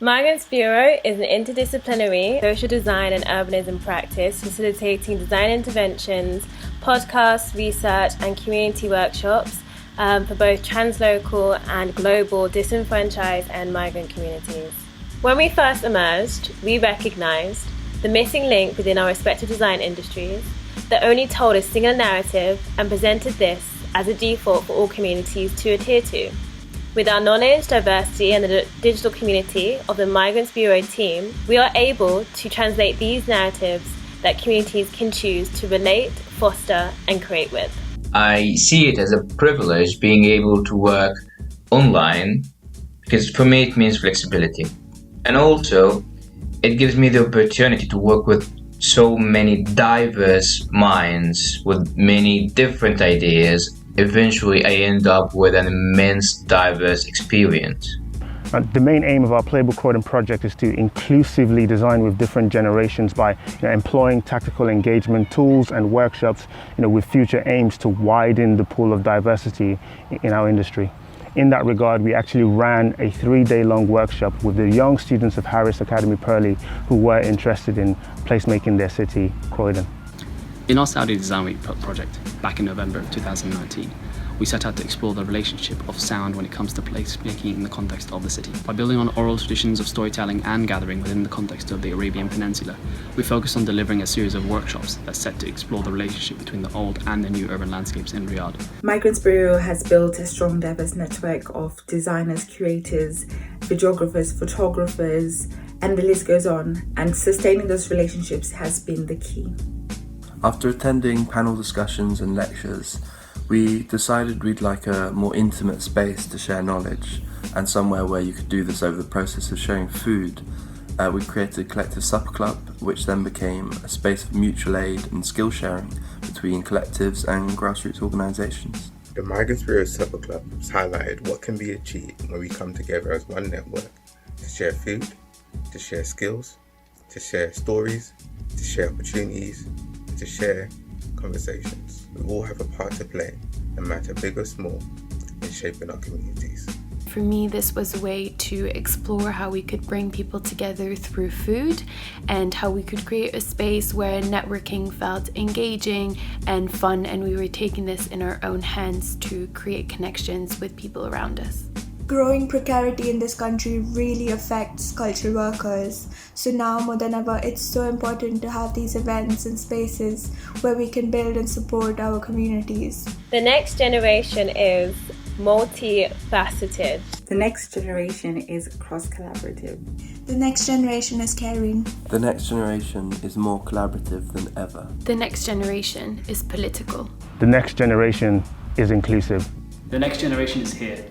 Migrant's Bureau is an interdisciplinary social design and urbanism practice facilitating design interventions, podcasts, research and community workshops for both translocal and global disenfranchised and migrant communities. When we first emerged, we recognised the missing link within our respective design industries that only told a single narrative and presented this as a default for all communities to adhere to. With our knowledge, diversity and the digital community of the Migrants Bureau team, we are able to translate these narratives that communities can choose to relate, foster and create with. I see it as a privilege being able to work online because for me it means flexibility. And also, it gives me the opportunity to work with so many diverse minds with many different ideas. Eventually, I end up with an immense diverse experience. The main aim of our Playbook Coding project is to inclusively design with different generations by employing tactical engagement tools and workshops with future aims to widen the pool of diversity in our industry. In that regard, we actually ran a 3-day-long workshop with the young students of Harris Academy Purley who were interested in placemaking in their city, Croydon. In our Saudi Design Week project, back in November of 2019, we set out to explore the relationship of sound when it comes to placemaking in the context of the city. By building on oral traditions of storytelling and gathering within the context of the Arabian Peninsula, we focused on delivering a series of workshops that set to explore the relationship between the old and the new urban landscapes in Riyadh. Migrants Bureau has built a strong, diverse network of designers, curators, videographers, photographers, and the list goes on. And sustaining those relationships has been the key. After attending panel discussions and lectures, we decided we'd like a more intimate space to share knowledge and somewhere where you could do this over the process of sharing food. We created a collective supper club, which then became a space of mutual aid and skill sharing between collectives and grassroots organisations. The Migrants Bureau Supper Club has highlighted what can be achieved when we come together as one network to share food, to share skills, to share stories, to share opportunities, to share conversations. We all have a part to play, no matter big or small, in shaping our communities. For me, this was a way to explore how we could bring people together through food and how we could create a space where networking felt engaging and fun, and we were taking this in our own hands to create connections with people around us. Growing precarity in this country really affects cultural workers. So now more than ever, it's so important to have these events and spaces where we can build and support our communities. The next generation is multifaceted. The next generation is cross-collaborative. The next generation is caring. The next generation is more collaborative than ever. The next generation is political. The next generation is inclusive. The next generation is here.